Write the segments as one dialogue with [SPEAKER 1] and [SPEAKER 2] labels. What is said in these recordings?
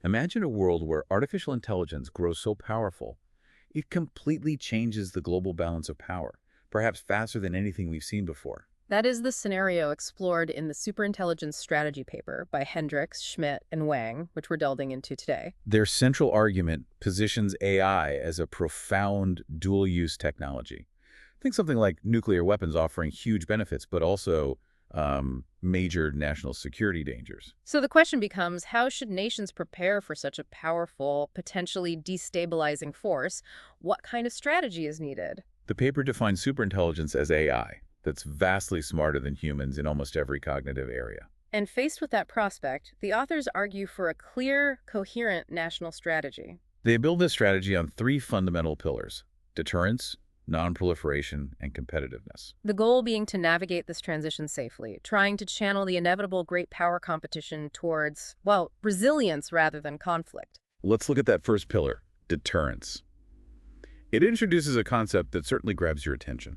[SPEAKER 1] Imagine a world where artificial intelligence grows so powerful, it completely changes the global balance of power, perhaps faster than anything we've seen before.
[SPEAKER 2] That is the scenario explored in the Superintelligence strategy paper by Hendricks, Schmidt, and Wang, which we're delving into today.
[SPEAKER 1] Their central argument positions AI as a profound dual-use technology. Think something like nuclear weapons offering huge benefits, but also major national security dangers.
[SPEAKER 2] So the question becomes, how should nations prepare for such a powerful, potentially destabilizing force? What kind of strategy is needed?
[SPEAKER 1] The paper defines superintelligence as AI that's vastly smarter than humans in almost every cognitive area.
[SPEAKER 2] And faced with that prospect, the authors argue for a clear, coherent national strategy.
[SPEAKER 1] They build this strategy on three fundamental pillars: deterrence, non-proliferation, and competitiveness.
[SPEAKER 2] The goal being to navigate this transition safely, trying to channel the inevitable great power competition towards, well, resilience rather than conflict.
[SPEAKER 1] Let's look at that first pillar, deterrence. It introduces a concept that certainly grabs your attention: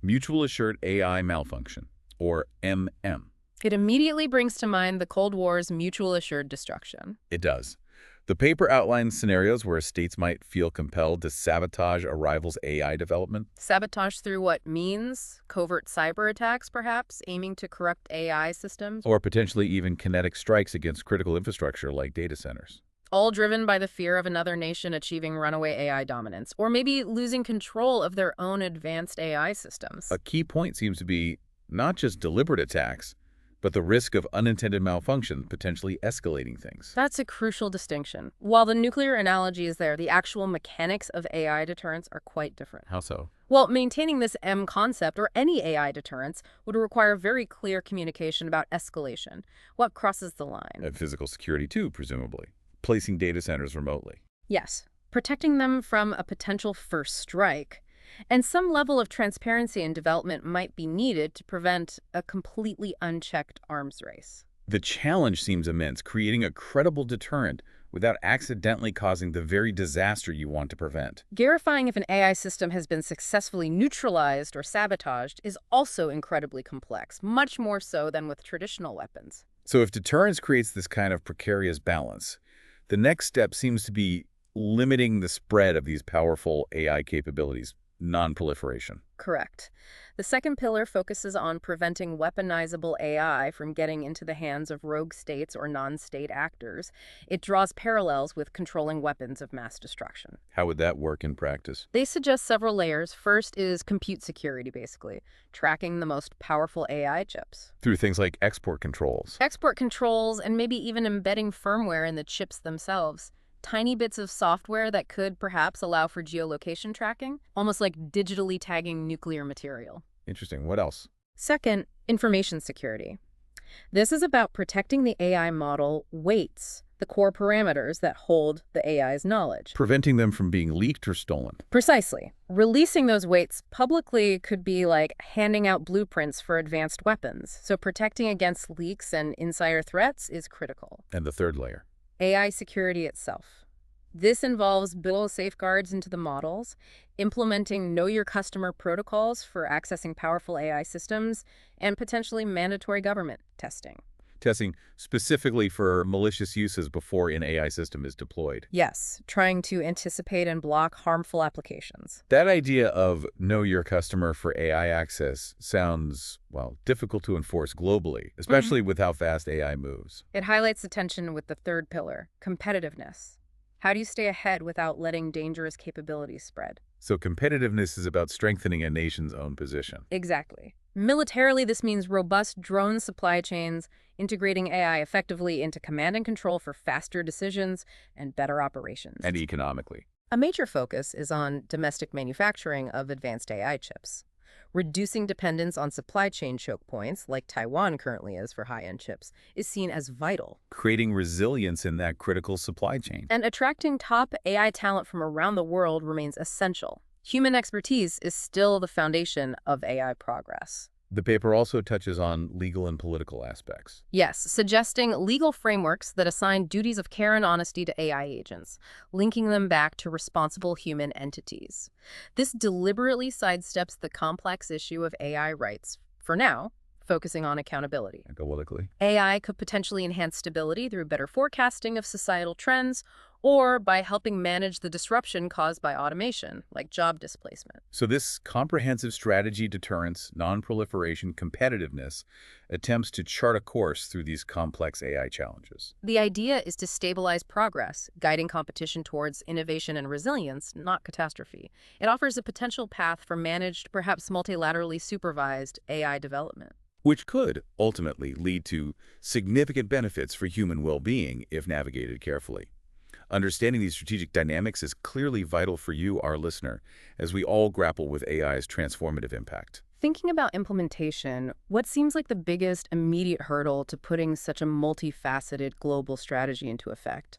[SPEAKER 1] Mutual Assured AI Malfunction, or MM.
[SPEAKER 2] It immediately brings to mind the Cold War's mutual assured destruction.
[SPEAKER 1] It does. The paper outlines scenarios where states might feel compelled to sabotage a rival's AI development.
[SPEAKER 2] Sabotage through what means? Covert cyber attacks, perhaps, aiming to corrupt AI systems?
[SPEAKER 1] Or potentially even kinetic strikes against critical infrastructure like data centers.
[SPEAKER 2] All driven by the fear of another nation achieving runaway AI dominance, or maybe losing control of their own advanced AI systems.
[SPEAKER 1] A key point seems to be not just deliberate attacks, but the risk of unintended malfunction potentially escalating things.
[SPEAKER 2] That's a crucial distinction. While the nuclear analogy is there, the actual mechanics of AI deterrence are quite different.
[SPEAKER 1] How so?
[SPEAKER 2] Well, maintaining this M concept, or any AI deterrence, would require very clear communication about escalation. What crosses the line?
[SPEAKER 1] And physical security too, presumably. Placing data centers remotely.
[SPEAKER 2] Yes, protecting them from a potential first strike. And some level of transparency and development might be needed to prevent a completely unchecked arms race.
[SPEAKER 1] The challenge seems immense, creating a credible deterrent without accidentally causing the very disaster you want to prevent.
[SPEAKER 2] Verifying if an AI system has been successfully neutralized or sabotaged is also incredibly complex, much more so than with traditional weapons.
[SPEAKER 1] So if deterrence creates this kind of precarious balance, the next step seems to be limiting the spread of these powerful AI capabilities, non-proliferation.
[SPEAKER 2] Correct. The second pillar focuses on preventing weaponizable AI from getting into the hands of rogue states or non-state actors. It draws parallels with controlling weapons of mass destruction.
[SPEAKER 1] How would that work in practice?
[SPEAKER 2] They suggest several layers. First is compute security, basically, tracking the most powerful AI chips.
[SPEAKER 1] Through things like export controls.
[SPEAKER 2] Export controls and maybe even embedding firmware in the chips themselves. Tiny bits of software that could perhaps allow for geolocation tracking, almost like digitally tagging nuclear material.
[SPEAKER 1] Interesting. What else?
[SPEAKER 2] Second, information security. This is about protecting the AI model weights, the core parameters that hold the AI's knowledge.
[SPEAKER 1] Preventing them from being leaked or stolen.
[SPEAKER 2] Precisely. Releasing those weights publicly could be like handing out blueprints for advanced weapons, so protecting against leaks and insider threats is critical.
[SPEAKER 1] And the third layer.
[SPEAKER 2] AI security itself. This involves building safeguards into the models, implementing know-your-customer protocols for accessing powerful AI systems, and potentially mandatory government testing.
[SPEAKER 1] Testing specifically for malicious uses before an AI system is deployed.
[SPEAKER 2] Yes, trying to anticipate and block harmful applications.
[SPEAKER 1] That idea of know your customer for AI access sounds, well, difficult to enforce globally, especially with how fast AI moves.
[SPEAKER 2] It highlights the tension with the third pillar, competitiveness. How do you stay ahead without letting dangerous capabilities spread?
[SPEAKER 1] So competitiveness is about strengthening a nation's own position.
[SPEAKER 2] Exactly. Militarily, this means robust drone supply chains, integrating AI effectively into command and control for faster decisions and better operations.
[SPEAKER 1] And economically.
[SPEAKER 2] A major focus is on domestic manufacturing of advanced AI chips. Reducing dependence on supply chain choke points, like Taiwan currently is for high-end chips, is seen as vital.
[SPEAKER 1] Creating resilience in that critical supply chain.
[SPEAKER 2] And attracting top AI talent from around the world remains essential. Human expertise is still the foundation of AI progress.
[SPEAKER 1] The paper also touches on legal and political aspects.
[SPEAKER 2] Yes, suggesting legal frameworks that assign duties of care and honesty to AI agents, linking them back to responsible human entities. This deliberately sidesteps the complex issue of AI rights, for now, focusing on accountability.
[SPEAKER 1] Ecologically.
[SPEAKER 2] AI could potentially enhance stability through better forecasting of societal trends or by helping manage the disruption caused by automation, like job displacement.
[SPEAKER 1] So this comprehensive strategy, deterrence, non-proliferation, competitiveness, attempts to chart a course through these complex AI challenges.
[SPEAKER 2] The idea is to stabilize progress, guiding competition towards innovation and resilience, not catastrophe. It offers a potential path for managed, perhaps multilaterally supervised AI development.
[SPEAKER 1] Which could ultimately lead to significant benefits for human well-being if navigated carefully. Understanding these strategic dynamics is clearly vital for you, our listener, as we all grapple with AI's transformative impact.
[SPEAKER 2] Thinking about implementation, what seems like the biggest immediate hurdle to putting such a multifaceted global strategy into effect?